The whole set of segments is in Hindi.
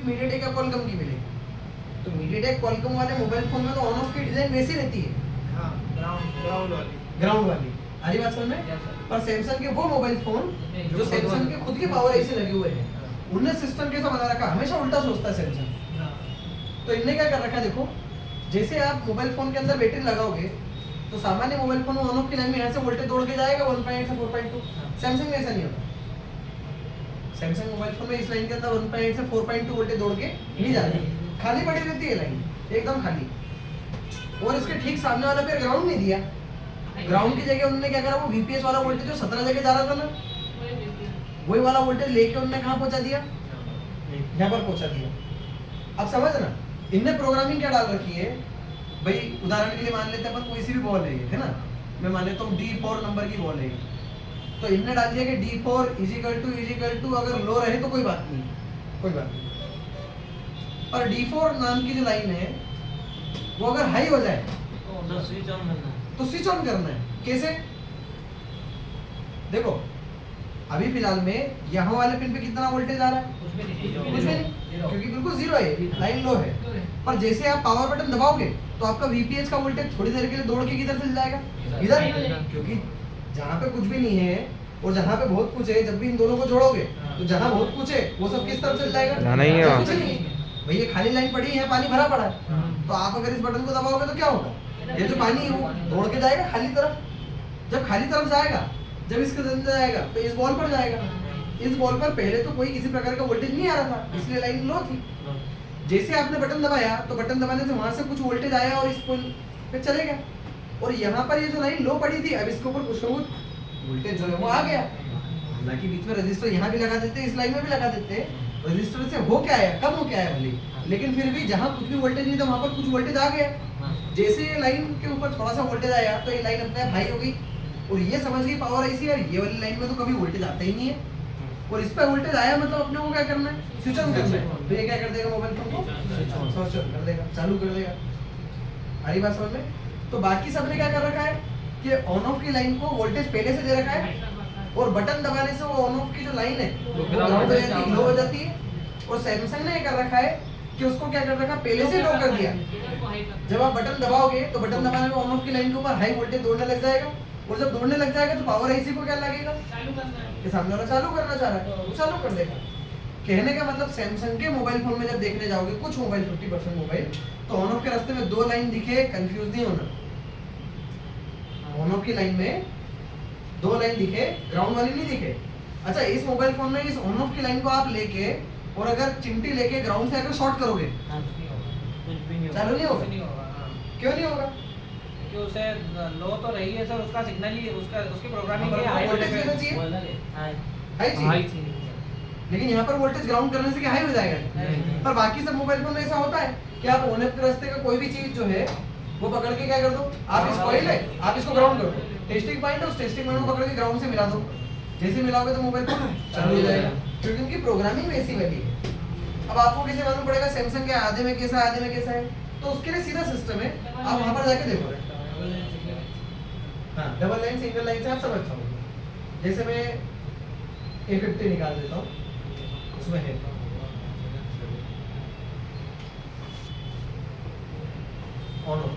मीडियाटेक या क्वालकॉम की मिलेगी। तो मीडियाटेक क्वालकॉम वाले मोबाइल फोन में तो ऑन ऑफ की डिजाइन वैसी रहती है, हाँ, ग्राउंड वाली। आ रही बात समझ में? पर सैमसंग के वो मोबाइल फोन जो सैमसंग के खुद के पावर एसी लगे हुए हैं, उनने सिस्टम कैसा बना रखा, हमेशा उल्टा सोचता है सैमसंग। तो इनने क्या कर रखा है देखो, जैसे आप मोबाइल फोन के अंदर बैटरी लगाओगे तो सामान्य मोबाइल फोन में ऑन ऑफ की लाइन में यहाँ से वोल्टेज दौड़ के जाएगा 1.8 से 4.2। सैमसंग में ऐसा नहीं होता। सैमसंग मोबाइल फोन में इस लाइन के अंदर 1.8 से 4.2 वोल्टेज दौड़ के नहीं जाती, खाली पड़ी रहती है लाइन, एकदम खाली। और इसके ठीक सामने वाला पे ग्राउंड नहीं दिया, ग्राउंड की जगह उन्होंने क्या करा, वो वीपीएस वाला वोल्टेज जो 17 जगह जा रहा था ना, वही वाला वोल्टेज लेके उन्होंने कहाँ पहुंचा दिया, यहाँ पर पहुंचा दिया। अब समझ ना, इनने प्रोग्रामिंग क्या डाल रखी है भाई, उदाहरण के लिए मान लेते हैं अपन कोई सी भी बॉल है ना, मैं मान लेता हूँ D4 नंबर की बॉल है, तो इनने डाल दिया कि D4 = अगर लो रहे तो कोई बात नहीं, कोई बात नहीं। और D4 नाम की जो लाइन है वो अगर हाई हो जाए तो स्विच ऑन करना है, तो स्विच ऑन करना है। कैसे देखो, अभी फिलहाल में यहाँ वाले पिन पे कितना वोल्टेज आ रहा है, कुछ भी नहीं, कुछ भी नहीं, क्योंकि बिल्कुल जीरो है, लाइन लो है। पर जैसे आप पावर बटन दबाओगे तो आपका वीपीएस का वोल्टेज थोड़ी देर के लिए दौड़ के किधर चल जाएगा, इधर, क्योंकि जहाँ पे कुछ भी नहीं है और जहाँ पे बहुत कुछ है, जब भी इन दोनों को जोड़ोगे तो जहाँ बहुत कुछ है वो सब किस तरफ चल जाएगा, जाना ही है। कुछ नहीं भाई, ये खाली लाइन पड़ी है, पानी भरा पड़ा है, तो आप अगर इस बटन को दबाओगे तो क्या होगा, ये जो पानी है वो दौड़ के जाएगा खाली तरफ। जब खाली तरफ जाएगा, जब इसके अंदर जाएगा तो इस बॉल पर जाएगा। इस बॉल पर पहले तो कोई किसी प्रकार का वोल्टेज नहीं आ रहा था, इसलिए लाइन लो थी। जैसे आपने बटन दबाया तो बटन दबाने से वहां से कुछ वोल्टेज आया और इस पोल पे चले गया, और यहाँ पर ये जो लाइन लो पड़ी थी, अब इसके ऊपर कुछ ना कुछ वोल्टेज जो है वो आ गया। हालांकि बीच में रजिस्टर यहाँ भी लगा देते, इस लाइन में भी लगा देते, रजिस्टर से हो क्या आया, कम हो क्या आया भले, लेकिन फिर भी जहाँ कुछ भी वोल्टेज नहीं था वहां पर कुछ वोल्टेज आ गया। जैसे ये लाइन के ऊपर थोड़ा सा वोल्टेज आया तो ये लाइन अपने आप हाई हो गई, और ये समझ गई पावर ऐसी है, ये वाली लाइन में तो कभी वोल्टेज आता ही नहीं है, और इस पर वोल्टेज आया मतलब अपने को क्या करना है, स्विच ऑन करना है। तो ये क्या कर देगा, मोबाइल फोन को स्विच ऑन कर देगा, चालू कर देगा। हरी बात समझ में? तो बाकी सबने क्या कर रखा है कि ऑन ऑफ की लाइन को वोल्टेज पहले से दे रखा है, और बटन दबाने से वो ऑन ऑफ की जो लाइन है वो ग्राउंड हो जाती है, लो हो जाती है। और सैमसंग ने कर रखा है कि उसको क्या कर रखा, पहले से लो कर दिया। जब आप बटन दबाओगे तो बटन दबाने में ऑन ऑफ की लाइन के ऊपर हाई वोल्टेज दौड़ने लग जाएगा, और जब दौड़ने लग जाएगा तो पावर आईसी को क्या लगेगा, कि सामने वाला चालू करना चाह रहा है वो चालू कर देगा। कहने का मतलब सैमसंग के मोबाइल फोन में जब देखने जाओगे कुछ मोबाइल 50% मोबाइल, तो ऑन ऑफ के रास्ते में दो लाइन दिखे, कंफ्यूज नहीं होना। ऑन ऑफ की लाइन में दो लाइन दिखे, ग्राउंड वाली नहीं दिखे। अच्छा, इस मोबाइल फोन में इस ऑन ऑफ की लाइन को आप लेके और अगर चिमटी लेके ग्राउंड से अगर शॉर्ट करोगे चालू नहीं होगा। क्यों नहीं होगा? क्योंकि उसे लो तो रही है सर, उसका सिग्नल ही उसका उसकी प्रोग्रामिंग हाँ, है, हाई वोल्टेज वोल्टेज देना चाहिए। हाई हाई चाहिए, लेकिन यहाँ पर वोल्टेज ग्राउंड करने से क्या हाई हो जाएगा। पर बाकी सब मोबाइल फोन में ऐसा होता है कि आप ऑन ऑफ के रास्ते का कोई भी चीज जो है वो पकड़ के क्या कर दो, आप इस कॉइल है आप इसको ग्राउंड कर दो, टेस्टिंग पॉइंट है, उस टेस्टिंग पॉइंट को पकड़ के ग्राउंड से मिला दो। जैसे मिलाओगे तो मोबाइल फोन चालू हो जाएगा, क्योंकि उनकी प्रोग्रामिंग वैसी वाली है। अब आपको कैसे मालूम पड़ेगा सैमसंग के आधे में कैसा है, आधे में कैसा है? तो उसके लिए सीधा सिस्टम है, आप वहां पर जाके देखो। हाँ, डबल लाइन सिंगल लाइन से आप समझ जाओगे। जैसे मैं A50 निकाल देता हूँ, उसमें है ऑन हो,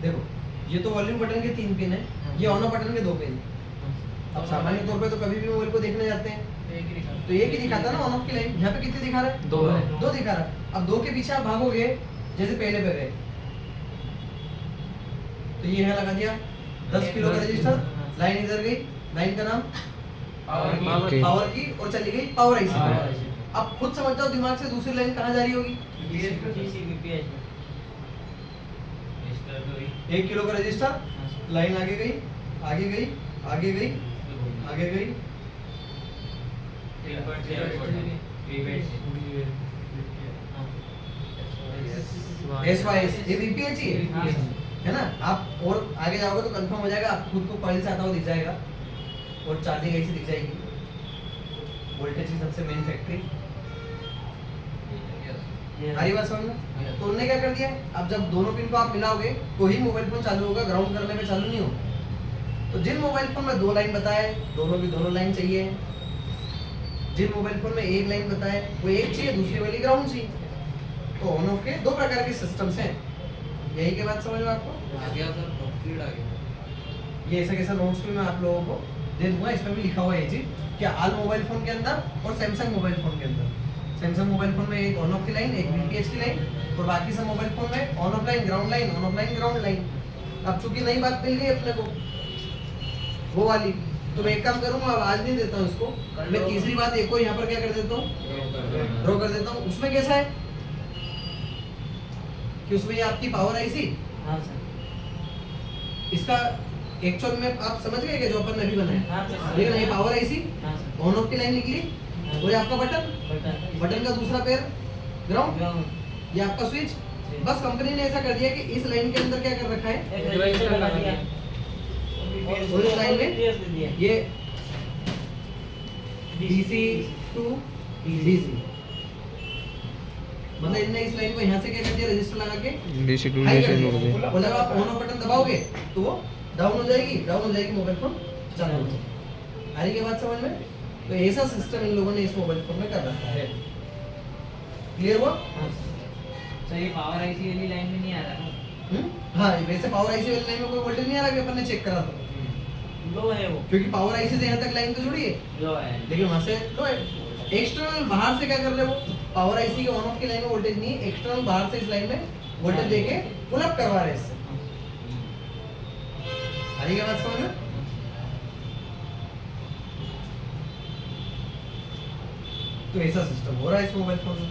देखो ये तो वॉल्यूम बटन के 3 पिन है, ये ऑन ऑफ बटन के 2 पिन है। अब सामान्य तौर पे तो कभी भी मोबाइल को देखने जाते हैं तो एक ही दिखाता है ना ऑन ऑफ की लाइन। यहाँ पे कितने दिखा रहा है? 2 है, 2 दिखा रहा है। अब 2 के पीछे आप भागोगे, जैसे पहले पे गए तो ये है लगा दिया 10 किलो का रजिस्टर, लाइन इधर गई, लाइन का नाम पावर की, और चली गई पावर आईसी। अब खुद समझ जाओ दिमाग से दूसरी लाइन कहाँ जा रही होगी, 1 किलो का रजिस्टर, लाइन आगे गई, आगे गई, आगे गई, आगे गई, SYS ये VPH ही है ना। आप और आगे जाओगे तो कंफर्म हो जाएगा, आप खुद को कॉइल से आता हुआ दिख जाएगा, और चार्जिंग ऐसी दिख जाएगी, वोल्टेज की सबसे मेन फैक्ट्री। हरी बात समझ में? तो उन्होंने क्या कर दिया, अब जब दोनों पिन को आप मिलाओगे तो ही मोबाइल फोन चालू होगा, ग्राउंड करने पे चालू नहीं होगा। तो जिन मोबाइल फोन में 2 लाइन बताए, दोनों की दोनों लाइन चाहिए। जिन मोबाइल फोन में 1 लाइन बताए वो एक चाहिए, दूसरी वाली ग्राउंड चाहिए। तो ऑन ऑफ के 2 प्रकार के सिस्टम्स हैं। यही के बात समझ में आपको आ गया सर, कंप्लीट आ गया। ये ऐसा कैसा नोट्स में मैं आप लोगों को दे दूंगा, इसमें भी लिखा हुआ है ये चीज कि ऑल मोबाइल फोन के अंदर और सैमसंग मोबाइल फोन के अंदर, सैमसंग मोबाइल फोन में एक ऑन ऑफ की लाइन, एक बीटीएच की लाइन, और बाकी सब मोबाइल फोन में on off line, ground line, on off line, ground line. अब चूंकि नई बात मिल गई अपने को वो वाली, तो मैं एक काम करूंगा, अब आज नहीं देता हूँ इसको, मैं तीसरी बात एक को यहाँ पर क्या कर देता हूँ, ड्रॉ कर देता हूँ। उसमें कैसा है कि उसमें ये आपकी पावर आईसी, हाँ सर। इसका एक्चुअल में आप समझ गए कि जो अपन ने अभी बनाया, हाँ सर। लेकिन ये पावर आईसी, हाँ सर। ऑन ऑफ की लाइन निकली, हाँ। और ये आपका बटन, बटन। बटन का दूसरा पैर ग्राउंड, ग्राउंड। ये आपका स्विच। बस कंपनी ने ऐसा कर दिया कि इस लाइन के अंदर क्या कर रखा है, एक रजिस्टर लगा दिया। और इस लाइन में BTS दे दिया। ये डीसी टू डीसी, मतलब इनने इस लाइन को यहाँ से क्या कर दिया, रजिस्टर लगा के डीसी टू हाई डीसी कर जोड़ दिया। दिया। और जब आप ऑन ऑफ बटन दबाओगे तो वो डाउन हो जाएगी, मोबाइल फोन चालू हो जाएगी। आ रही है बात समझ में? तो ऐसा सिस्टम इन लोगों ने इस मोबाइल फोन में कर रखा है। क्लियर हुआ? हाँ सर, ये पावर आईसी वाली लाइन में नहीं आ रहा ना? हाँ, वैसे पावर आईसी वाली लाइन में कोई वोल्टेज नहीं आ रहा कि अपन ने चेक करा था, लो है वो, क्योंकि पावर आईसी से यहाँ तक लाइन तो जुड़ी है, लो है। लेकिन वहां से लो है। एक्सटर्नल बाहर से क्या कर रहे हो, पावर आईसी के ऑन ऑफ की लाइन में वोल्टेज नहीं है, एक्सटर्नल बाहर से इस लाइन में वोल्टेज देके पुल अप करवा रहे हैं इससे। आ रही है बात समझ में? तो ऐसा सिस्टम हो रहा है इस मोबाइल फोन में।